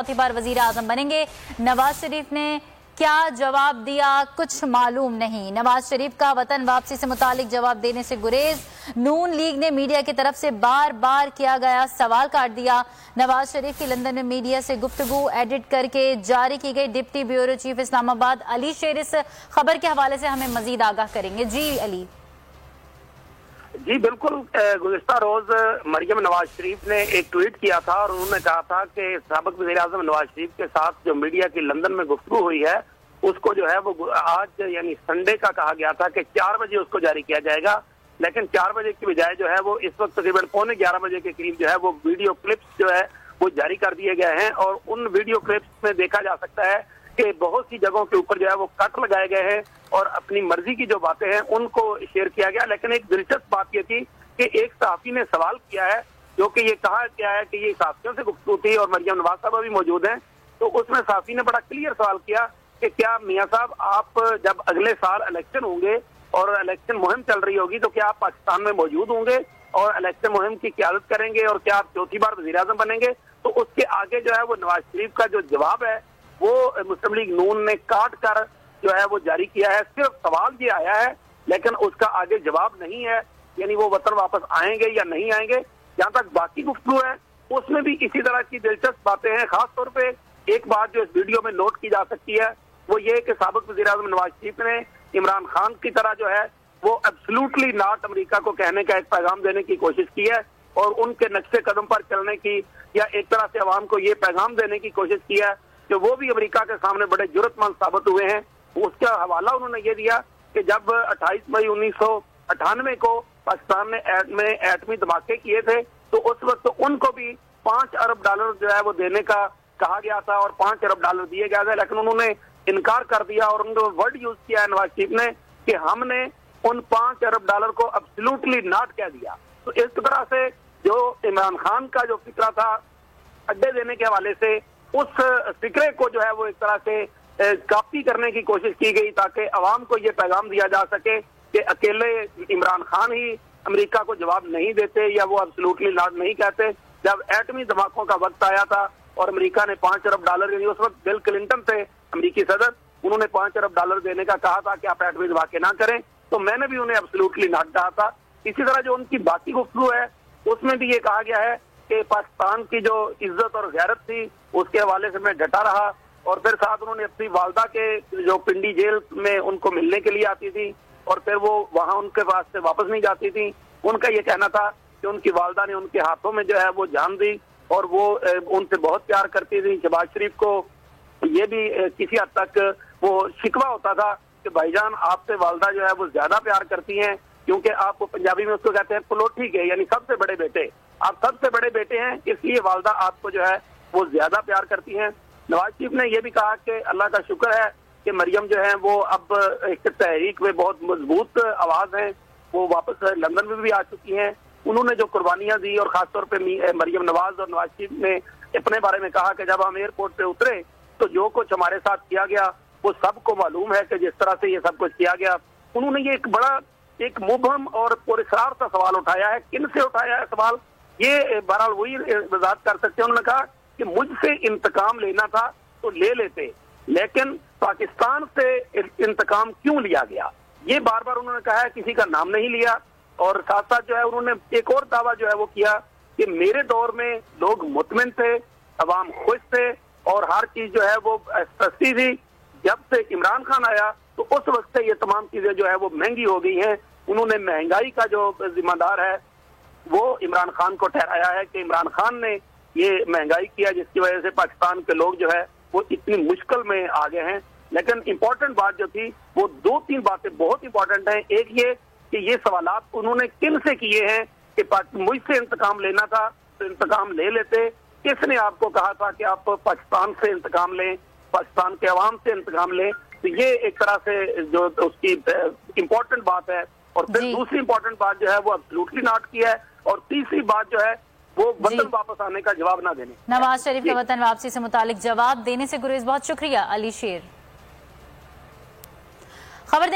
चौथी बार वजीर आजम बनेंगे। नवाज शरीफ ने क्या जवाब दिया कुछ मालूम नहीं। नवाज शरीफ का वतन वापसी से मुतालिक जवाब देने से गुरेज। नून लीग ने मीडिया की तरफ से बार बार किया गया सवाल काट दिया। नवाज शरीफ की लंदन में मीडिया से गुफ्तगू एडिट करके जारी की गई। Deputy bureau chief Islamabad Ali शेर इस खबर के हवाले से हमें मजीद आगाह करेंगे। जी अली। जी बिल्कुल, गुज़िश्ता रोज मरियम नवाज शरीफ ने एक ट्वीट किया था और उन्होंने कहा था कि साबिक वज़ीर आज़म नवाज शरीफ के साथ जो मीडिया की लंदन में गुफ्तगू हुई है उसको जो है वो आज यानी संडे का कहा गया था कि 4 बजे उसको जारी किया जाएगा, लेकिन 4 बजे की बजाय जो है वो इस वक्त तकरीबन 11:15 बजे के करीब जो है वो वीडियो क्लिप्स जो है वो जारी कर दिए गए हैं। और उन वीडियो क्लिप्स में देखा जा सकता है कि बहुत सी जगहों के ऊपर जो है वो कट लगाए गए हैं और अपनी मर्जी की जो बातें हैं उनको शेयर किया गया। लेकिन एक दिलचस्प बात यह थी कि एक सहाफी ने सवाल किया है जो कि ये कहा गया है कि ये सहाफियों से गुफ्तगू थी और मरियम नवाज साहब भी मौजूद हैं, तो उसमें सहाफी ने बड़ा क्लियर सवाल किया कि क्या मियां साहब आप जब अगले साल इलेक्शन होंगे और इलेक्शन मुहिम चल रही होगी तो क्या आप पाकिस्तान में मौजूद होंगे और इलेक्शन मुहिम की क़यादत करेंगे और क्या आप चौथी बार वज़ीर आज़म बनेंगे? तो उसके आगे जो है वो नवाज शरीफ का जो जवाब है वो मुस्लिम लीग नून ने काट कर जो है वो जारी किया है। सिर्फ सवाल ये आया है लेकिन उसका आगे जवाब नहीं है, यानी वो वतन वापस आएंगे या नहीं आएंगे। जहाँ तक बाकी गुफ्तगू है उसमें भी इसी तरह की दिलचस्प बातें हैं। खास तौर पे एक बात जो इस वीडियो में नोट की जा सकती है वो ये कि साबिक वज़ीर आज़म नवाज शरीफ ने इमरान खान की तरह जो है वो एब्सोल्युटली नॉट अमेरिका को कहने का एक पैगाम देने की कोशिश की है और उनके नक्शे कदम पर चलने की या एक तरह से अवाम को ये पैगाम देने की कोशिश की है कि वो भी अमेरिका के सामने बड़े जुर्रतमंद साबित हुए हैं। उसका हवाला उन्होंने ये दिया कि जब 28 मई 1998 को पाकिस्तान में एटमी धमाके किए थे तो उस वक्त तो उनको भी $5 अरब जो है वो देने का कहा गया था और $5 अरब दिए गए थे, लेकिन उन्होंने इनकार कर दिया और उन्होंने वर्ड यूज किया है नवाज शरीफ ने कि हमने उन $5 अरब को एब्सोल्युटली नॉट कह दिया। तो इस तरह से जो इमरान खान का जो फिक्रा था अड्डे देने के हवाले से उस फिक्रे को जो है वो एक तरह से कॉपी करने की कोशिश की गई ताकि अवाम को ये पैगाम दिया जा सके कि अकेले इमरान खान ही अमेरिका को जवाब नहीं देते या वो एब्सोल्युटली नॉट नहीं कहते। जब एटमी धमाकों का वक्त आया था और अमेरिका ने $5 अरब यानी उस वक्त बिल क्लिंटन थे अमेरिकी सदर, उन्होंने $5 अरब देने का कहा था कि आप एटमी धमाके ना करें, तो मैंने भी उन्हें एब्सोल्युटली नॉट कहा था। इसी तरह जो उनकी बाकी गुफ्तगू है उसमें भी ये कहा गया है कि पाकिस्तान की जो इज्जत और गैरत थी उसके हवाले से मैं डटा रहा और फिर साथ उन्होंने अपनी वालदा के जो पिंडी जेल में उनको मिलने के लिए आती थी और फिर वो वहां उनके पास से वापस नहीं जाती थी। उनका ये कहना था कि उनकी वालदा ने उनके हाथों में जो है वो जान दी और वो उनसे बहुत प्यार करती थी। शहबाज शरीफ को ये भी किसी हद तक वो शिकवा होता था कि भाईजान आपसे वालदा जो है वो ज्यादा प्यार करती हैं क्योंकि आपको पंजाबी में उसको कहते हैं पलोठी के, यानी सबसे बड़े बेटे, आप सबसे बड़े बेटे हैं इसलिए वालदा आपको जो है वो ज्यादा प्यार करती हैं। नवाज शरीफ ने यह भी कहा कि अल्लाह का शुक्र है कि मरियम जो है वो अब एक तहरीक में बहुत मजबूत आवाज है, वो वापस लंदन में भी आ चुकी हैं। उन्होंने जो कुर्बानियां दी और खासतौर पे मरियम नवाज और नवाज शरीफ ने अपने बारे में कहा कि जब हम एयरपोर्ट पे उतरे तो जो कुछ हमारे साथ किया गया वो सबको मालूम है कि जिस तरह से ये सब कुछ किया गया। उन्होंने ये एक बड़ा एक मुबहम और पुरस्कार सा सवाल उठाया है। किन से उठाया है सवाल, ये बहरहाल वही वजाहत कर सकते हैं। उन्होंने कहा कि मुझसे इंतकाम लेना था तो ले लेते, लेकिन पाकिस्तान से इंतकाम क्यों लिया गया, ये बार बार उन्होंने कहा है, किसी का नाम नहीं लिया। और साथ साथ जो है उन्होंने एक और दावा जो है वो किया कि मेरे दौर में लोग मुतमिन थे, अवाम खुश थे और हर चीज जो है वो सस्ती थी। जब से इमरान खान आया तो उस वक्त से ये तमाम चीजें जो है वो महंगी हो गई हैं। उन्होंने महंगाई का जो जिम्मेदार है वो इमरान खान को ठहराया है कि इमरान खान ने ये महंगाई किया जिसकी वजह से पाकिस्तान के लोग जो है वो इतनी मुश्किल में आ गए हैं। लेकिन इम्पोर्टेंट बात जो थी वो 2-3 बातें बहुत इंपॉर्टेंट हैं। एक ये कि ये सवालात उन्होंने किन से किए हैं कि मुझसे इंतकाम लेना था तो इंतकाम ले लेते, किसने आपको कहा था कि आप पाकिस्तान से इंतकाम लें, पाकिस्तान के अवाम से इंतकाम लें। तो ये एक तरह से जो उसकी इम्पोर्टेंट बात है। और फिर दूसरी इम्पोर्टेंट बात जो है वो एब्सोल्युटली नॉट की है और तीसरी बात जो है वो वतन वापस आने का जवाब ना देने। नवाज शरीफ के वतन वापसी से मुतालिक जवाब देने से गुरेज। बहुत शुक्रिया अली शेर। खबर